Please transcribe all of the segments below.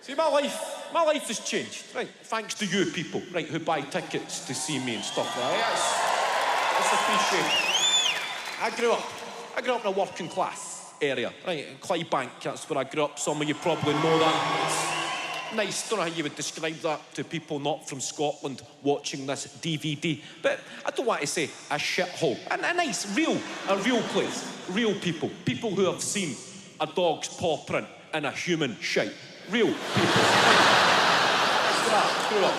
See, my life has changed, right? Thanks to you people, right, who buy tickets to see me and stuff like that. It's appreciated. I grew up in a working class area, right? In Clydebank, that's where I grew up. Some of you probably know that. It's nice, don't know how you would describe that to people not from Scotland watching this DVD. But I don't want to say a shithole. A nice, a real place. Real people. People who have seen a dog's paw print in a human shite. Real people. That's where I grew up.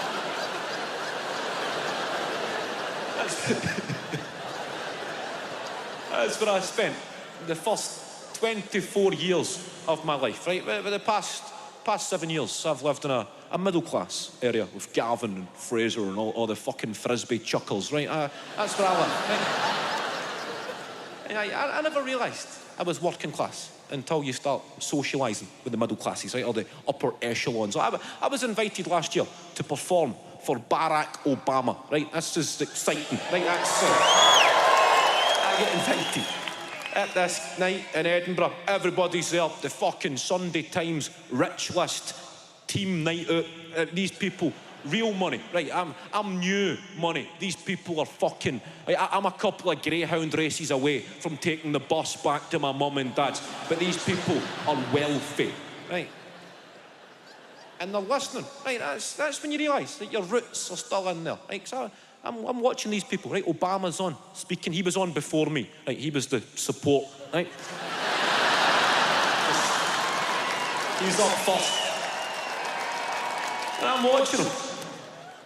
That's where I spent the first 24 years of my life, right? But the past 7 years, I've lived in a middle-class area with Gavin and Fraser and all the fucking frisbee chuckles, right? That's where I live. Right? I never realised I was working class until you start socialising with the middle classes, right? Or the upper echelons. I was invited last year to perform for Barack Obama, right? That's just exciting, right? I get invited at this night in Edinburgh. Everybody's there. The fucking Sunday Times rich list team night out. These people, real money, right? I'm new money. These people are fucking. I'm a couple of greyhound races away from taking the bus back to my mum and dad's. But these people are wealthy, right? And they're listening, right? That's when you realise that your roots are still in there, right? So I'm watching these people, right? Obama's on, speaking. He was on before me, right? He was the support, right? He's up first. And I'm watching him.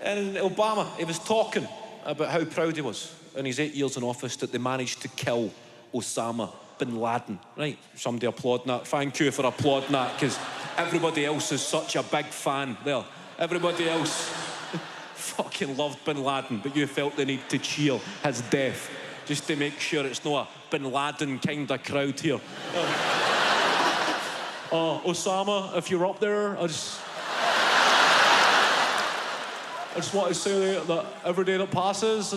And Obama, he was talking about how proud he was in his 8 years in office that they managed to kill Osama bin Laden, right? Somebody applauding that. Thank you for applauding that, because everybody else is such a big fan there. Everybody else fucking loved bin Laden, but you felt the need to cheer his death just to make sure it's not a bin Laden kind of crowd here. Osama, if you're up there, I just want to say that every day that passes, I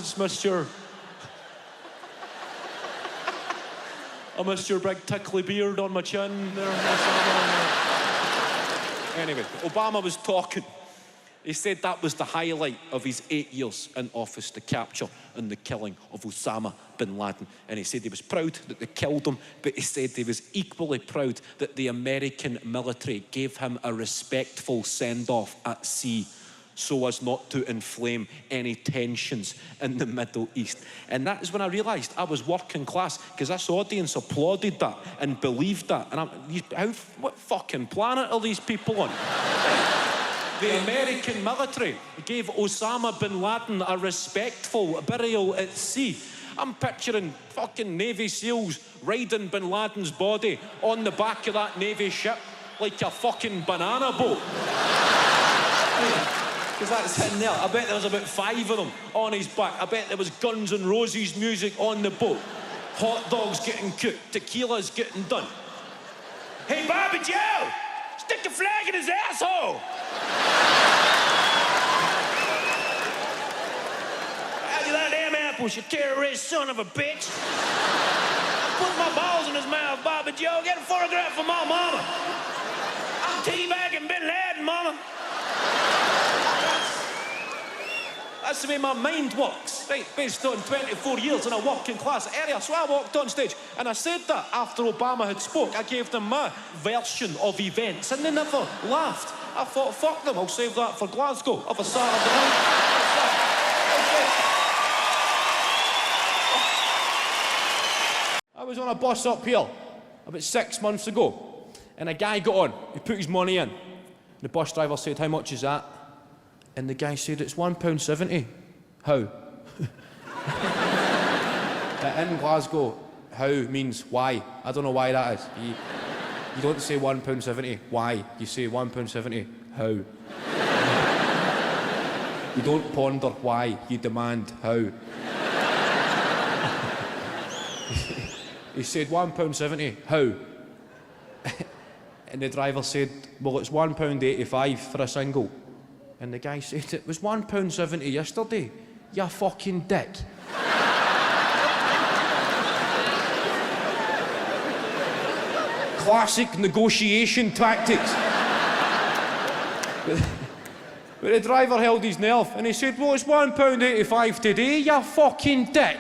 missed your big tickly beard on my chin there, Osama. Anyway, Obama was talking. He said that was the highlight of his 8 years in office, the capture and the killing of Osama bin Laden. And he said he was proud that they killed him, but he said he was equally proud that the American military gave him a respectful send-off at sea so as not to inflame any tensions in the Middle East. And that is when I realised I was working class, because this audience applauded that and believed that. And what fucking planet are these people on? The American military gave Osama bin Laden a respectful burial at sea. I'm picturing fucking Navy SEALs riding bin Laden's body on the back of that Navy ship like a fucking banana boat. Because that's in there. I bet there was about 5 of them on his back. I bet there was Guns N' Roses music on the boat. Hot dogs getting cooked, tequila's getting done. Hey, Bobby Joe, stick the flag in his asshole. How'd you like them apples, you terrorist son of a bitch? Put my balls in his mouth, Bobby Joe. Get a photograph for my mama. I'm teabagging bin Laden, mama. That's the way my mind works, right? Based on 24 years in a working class area. So I walked on stage and I said that after Obama had spoke. I gave them my version of events and they never laughed. I thought, fuck them, I'll save that for Glasgow of a Saturday night. I was on a bus up here about 6 months ago and a guy got on. He put his money in. The bus driver said, how much is that? And the guy said, it's £1.70. How? In Glasgow, how means why. I don't know why that is. You don't say £1.70, why. You say £1.70, how. You don't ponder why, you demand how. He said £1.70, how? And the driver said, well, it's £1.85 for a single. And the guy said, it was £1.70 yesterday, you fucking dick. Classic negotiation tactics. But the driver held his nerve and he said, well, it's £1.85 today, you fucking dick.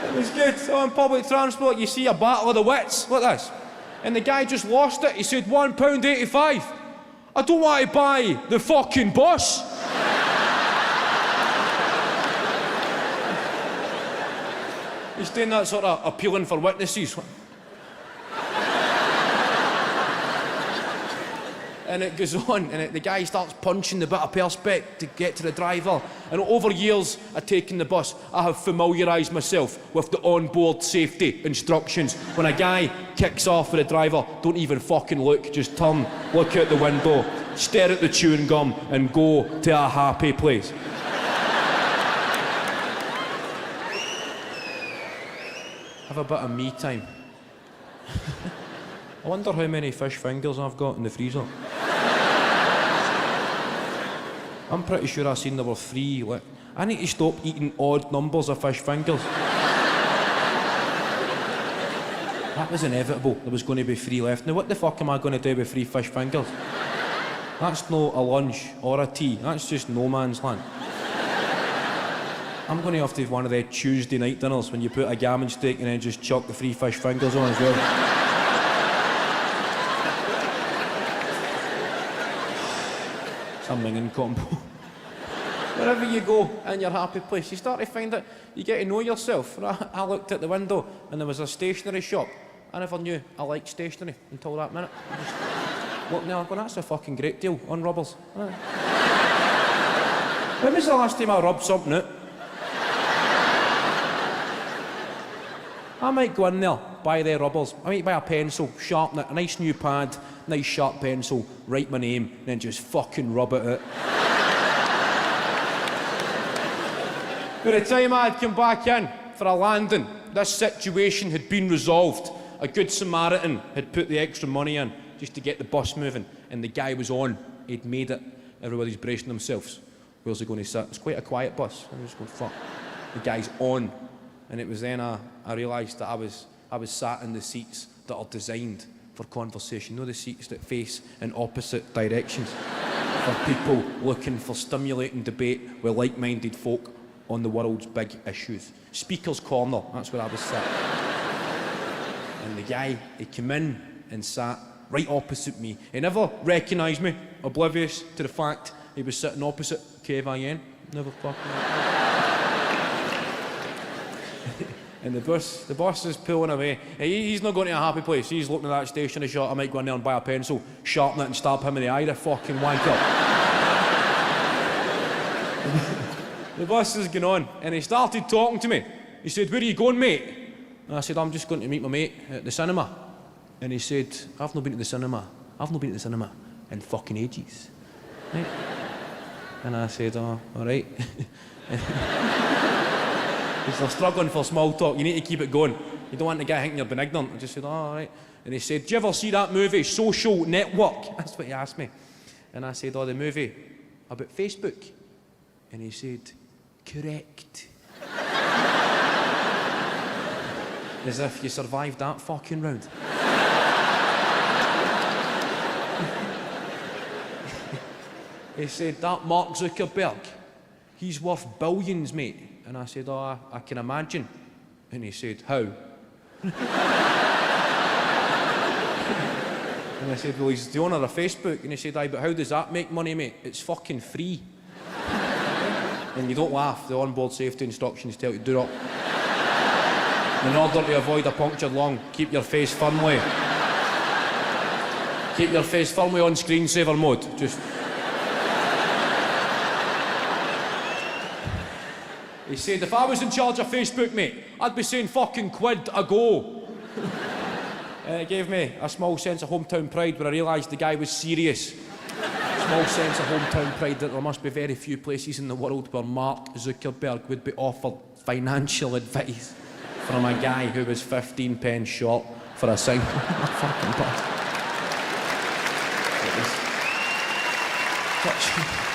It was good. So on public transport, you see a battle of the wits, like this. And the guy just lost it. He said, £1.85. I don't want to buy the fucking bus. He's doing that sort of appealing for witnesses. And it goes on, and the guy starts punching the bit of perspex to get to the driver. And over years of taking the bus, I have familiarised myself with the onboard safety instructions. When a guy kicks off with a driver, don't even fucking look, just turn, look out the window, stare at the chewing gum, and go to a happy place. Have a bit of me time. I wonder how many fish fingers I've got in the freezer. I'm pretty sure I seen there were 3. Like, I need to stop eating odd numbers of fish fingers. That was inevitable. There was going to be 3 left. Now what the fuck am I going to do with 3 fish fingers? That's not a lunch or a tea. That's just no man's land. I'm going to have to have one of their Tuesday night dinners when you put a gammon steak and then just chuck the 3 fish fingers on as well. Something in combo. Wherever you go in your happy place, you start to find that you get to know yourself. I looked at the window and there was a stationery shop. I never knew I liked stationery until that minute. I just looked there, I'm going, that's a fucking great deal on rubbers. When was the last time I rubbed something out? I might go in there, buy their rubbers, I might buy a pencil, sharpen it, a nice new pad, nice sharp pencil, write my name, and then just fucking rub it out. By the time I'd come back in for a landing, this situation had been resolved. A good Samaritan had put the extra money in just to get the bus moving, and the guy was on. He'd made it. Everybody's bracing themselves. Where's he going to sit? It's quite a quiet bus. I'm just going, fuck. The guy's on. And it was then I realised that I was sat in the seats that are designed for conversation. You know, the seats that face in opposite directions for people looking for stimulating debate with like-minded folk on the world's big issues. Speaker's corner, that's where I was sat. And the guy, he came in and sat right opposite me. He never recognised me, oblivious to the fact he was sitting opposite KVN. Never fucking... And the bus is pulling away. He's not going to a happy place. He's looking at that stationery shop. I might go in there and buy a pencil, sharpen it and stab him in the eye, the fucking wanker. The bus is going on, and he started talking to me. He said, where are you going, mate? And I said, I'm just going to meet my mate at the cinema. And he said, I've not been to the cinema. I've not been to the cinema in fucking ages. Right? And I said, oh, all right. Because they're struggling for small talk, you need to keep it going. You don't want the guy thinking you're being ignorant. I just said, oh, all right. And he said, do you ever see that movie, Social Network? That's what he asked me. And I said, oh, the movie about Facebook. And he said, correct. As if you survived that fucking round. He said, that Mark Zuckerberg, he's worth billions, mate. And I said, oh, I can imagine. And he said, how? And I said, well, he's the owner of Facebook. And he said, aye, but how does that make money, mate? It's fucking free. And you don't laugh. The onboard safety instructions tell you, do not. In order to avoid a punctured lung, keep your face firmly on screensaver mode. Just... He said, if I was in charge of Facebook, mate, I'd be saying fucking quid a go. And it gave me a small sense of hometown pride when I realised the guy was serious. Small sense of hometown pride that there must be very few places in the world where Mark Zuckerberg would be offered financial advice from a guy who was 15 pence short for a single fucking bus. It was touching.